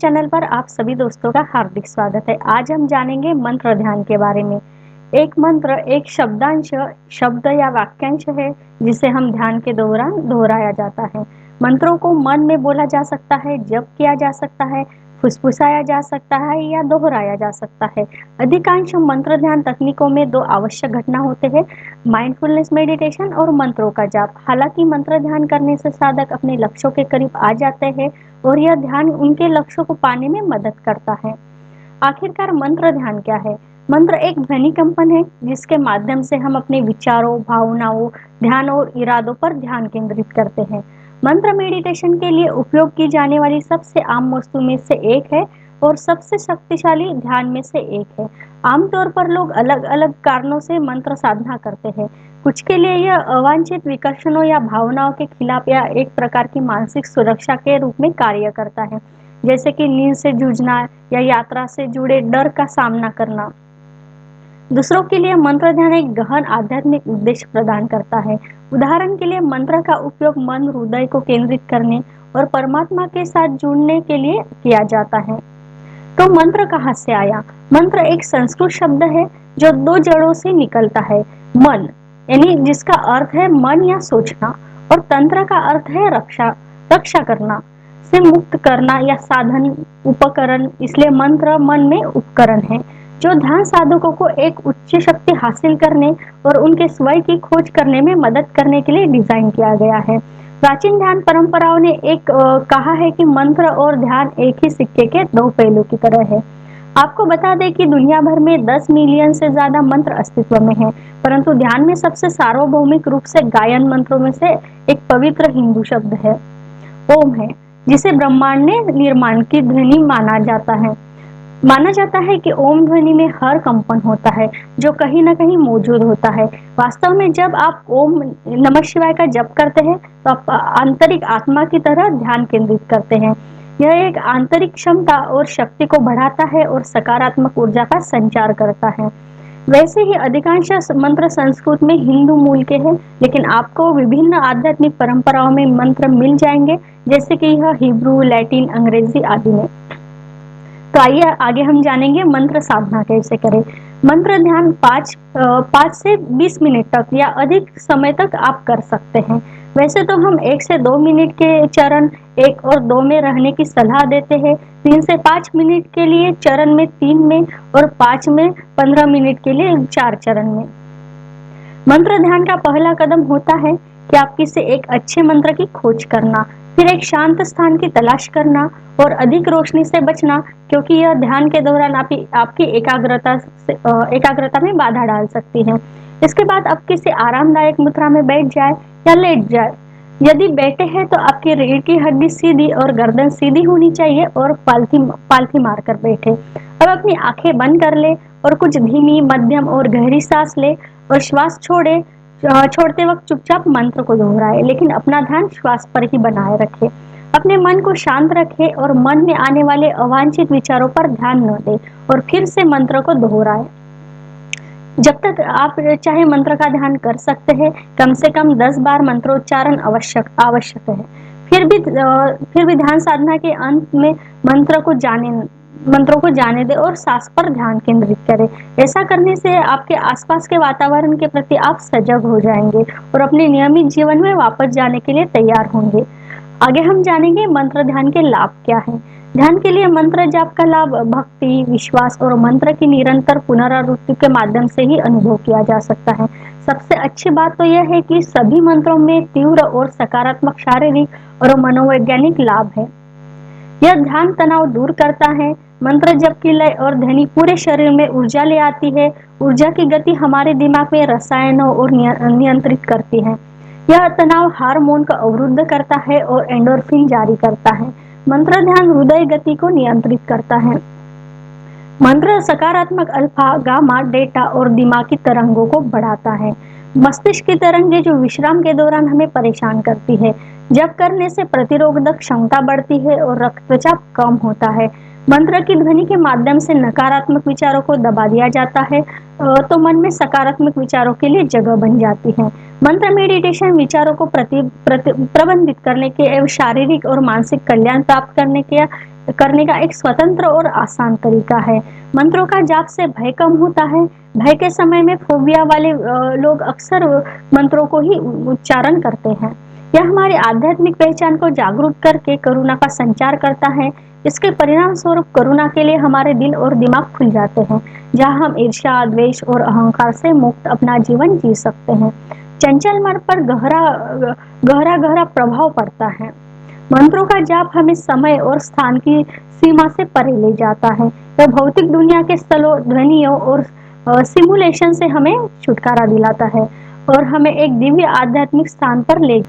Channel पर आप सभी दोस्तों का हार्दिक स्वागत है। आज हम जानेंगे मंत्र ध्यान के बारे में। एक मंत्र एक शब्दांश, शब्द या वाक्यांश है जिसे हम ध्यान के दौरान दोहराया जाता है। मंत्रों को मन में बोला जा सकता है, जप किया जा सकता है, फुसफुसाया जा सकता है या दोहराया जा सकता है। अधिकांश मंत्र ध्यान तकनीकों में दो आवश्यक घटना होते हैं, माइंडफुलनेस मेडिटेशन और मंत्रों का जाप। हालांकि मंत्र ध्यान करने से साधक अपने लक्ष्यों के करीब आ जाते हैं और यह ध्यान उनके लक्ष्यों को पाने में मदद करता है। आखिरकार मंत्र ध्यान क्या है? मंत्र एक ध्वनि कंपन है जिसके माध्यम से हम अपने विचारों, भावनाओं, ध्यान और इरादों पर ध्यान केंद्रित करते हैं। मंत्र मेडिटेशन के लिए उपयोग की जाने वाली सबसे आम वस्तु में से एक है और सबसे शक्तिशाली ध्यान में से एक है। आमतौर पर लोग अलग अलग कारणों से मंत्र साधना करते हैं। कुछ के लिए यह अवांछित विकर्षणों या भावनाओं के खिलाफ या एक प्रकार की मानसिक सुरक्षा के रूप में कार्य करता है, जैसे कि नींद से जूझना या यात्रा से जुड़े डर का सामना करना। दूसरों के लिए मंत्र ध्यान एक गहन आध्यात्मिक उद्देश्य प्रदान करता है। उदाहरण के लिए मंत्र का उपयोग मन, हृदय को केंद्रित करने और परमात्मा के साथ जुड़ने के लिए किया जाता है। तो मंत्र कहाँ से आया? मंत्र एक संस्कृत शब्द है जो दो जड़ों से निकलता है। मन यानी जिसका अर्थ है मन या सोचना, और तंत्र का अर्थ है रक्षा, रक्षा करना, से मुक्त करना या साधन, उपकरण। इसलिए मंत्र मन में उपकरण है जो ध्यान साधकों को एक उच्च शक्ति हासिल करने और उनके स्वयं की खोज करने में मदद करने के लिए डिजाइन किया गया है। प्राचीन ध्यान परंपराओं ने कहा है कि मंत्र और ध्यान एक ही सिक्के के दो पहलू की तरह है। आपको बता दें कि दुनिया भर में 10 मिलियन से ज्यादा मंत्र अस्तित्व में हैं, परंतु ध्यान में सबसे सार्वभौमिक रूप से गायन मंत्रों में से एक पवित्र हिंदू शब्द है, ओम है, जिसे ब्रह्मांड ने निर्माण की ध्वनि माना जाता है। माना जाता है कि ओम ध्वनि में हर कंपन होता है जो कहीं ना कहीं मौजूद होता है। वास्तव में जब आप ओम नमः शिवाय का जप करते हैं तो आप आंतरिक आत्मा की तरह ध्यान केंद्रित करते हैं। यह एक आंतरिक क्षमता और शक्ति को बढ़ाता है और सकारात्मक ऊर्जा का संचार करता है। वैसे ही अधिकांश मंत्र संस्कृत में हिंदू मूल के हैं, लेकिन आपको विभिन्न आध्यात्मिक परंपराओं में मंत्र मिल जाएंगे, जैसे कि यह हिब्रू, लैटिन, अंग्रेजी आदि में। तो आइए आगे हम जानेंगे मंत्र साधना कैसे करें। मंत्र ध्यान 5 से 20 मिनट तक या अधिक समय तक आप कर सकते हैं। वैसे तो हम 1 से 2 मिनट के चरण 1 और 2 में रहने की सलाह देते हैं, 3 से 5 मिनट के लिए चरण में 3 में और 5 में 15 मिनट के लिए 4 चरण में। मंत्र ध्यान का पहला कदम होता है कि आप किसी एक अच्छे मंत्र की खोज करना, फिर एक शांत स्थान की तलाश करना और अधिक रोशनी से बचना, क्योंकि यह ध्यान के दौरान आपकी एकाग्रता में बाधा डाल सकती है। इसके बाद आप किसी आरामदायक मुद्रा में बैठ जाए या लेट जाए। यदि बैठे हैं तो आपकी रीढ़ की हड्डी सीधी और गर्दन सीधी होनी चाहिए और पालथी पालथी मारकर बैठे। अब अपनी आंखें बंद कर ले और कुछ धीमी, मध्यम और गहरी सांस ले और श्वास छोड़ते वक्त चुपचाप मंत्र को दोहराए, लेकिन अपना ध्यान श्वास पर ही बनाए रखे। अपने मन को शांत रखे और मन में आने वाले अवांछित विचारों पर ध्यान न दे और फिर से मंत्र को दोहराए। जब तक आप चाहे मंत्र का ध्यान कर सकते हैं, कम से कम 10 बार मंत्रोच्चारण आवश्यक है। फिर भी ध्यान साधना के अंत में मंत्रों को जाने दे और सांस पर ध्यान केंद्रित करें। ऐसा करने से आपके आसपास के वातावरण के प्रति आप सजग हो जाएंगे और अपने नियमित जीवन में वापस जाने के लिए तैयार होंगे। आगे हम जानेंगे मंत्र ध्यान के लाभ क्या हैं। ध्यान के लिए मंत्र जाप का लाभ भक्ति, विश्वास और मंत्र की निरंतर पुनरावृत्ति के माध्यम से ही अनुभव किया जा सकता है। सबसे अच्छी बात तो यह है कि सभी मंत्रों में तीव्र और सकारात्मक शारीरिक और मनोवैज्ञानिक लाभ है। यह ध्यान तनाव दूर करता है। मंत्र जप की लय और ध्वनि पूरे शरीर में ऊर्जा ले आती है। ऊर्जा की गति हमारे दिमाग में रसायनों और नियंत्रित करती है। यह तनाव हार्मोन को अवरुद्ध करता है और एंडोर्फिन जारी करता है। मंत्र ध्यान हृदय गति को नियंत्रित करता है। मंत्र सकारात्मक अल्फा, गामा, डेटा और दिमागी तरंगों को बढ़ाता है। मस्तिष्क की तरंगें जो विश्राम के दौरान हमें परेशान करती है। जप करने से प्रतिरोधक क्षमता बढ़ती है और रक्तचाप कम होता है। मंत्र की ध्वनि के माध्यम से नकारात्मक विचारों को दबा दिया जाता है, तो मन में सकारात्मक विचारों के लिए जगह बन जाती है। मंत्र मेडिटेशन विचारों को प्रबंधित करने के एवं शारीरिक और मानसिक कल्याण प्राप्त करने के करने का एक स्वतंत्र और आसान तरीका है। मंत्रों का जाप से भय कम होता है। भय के समय में फोबिया वाले लोग अक्सर मंत्रों को ही उच्चारण करते हैं। यह हमारी आध्यात्मिक पहचान को जागरूक करके करुणा का संचार करता है। इसके परिणाम स्वरूप करुणा के लिए हमारे दिल और दिमाग खुल जाते हैं, जहाँ हम ईर्ष्या, द्वेष और अहंकार से मुक्त अपना जीवन जी सकते हैं। चंचल मन पर गहरा गहरा गहरा प्रभाव पड़ता है। मंत्रों का जाप हमें समय और स्थान की सीमा से परे ले जाता है। यह भौतिक दुनिया के स्थलों, ध्वनियों और सिमुलेशन से हमें छुटकारा दिलाता है और हमें एक दिव्य आध्यात्मिक स्थान पर ले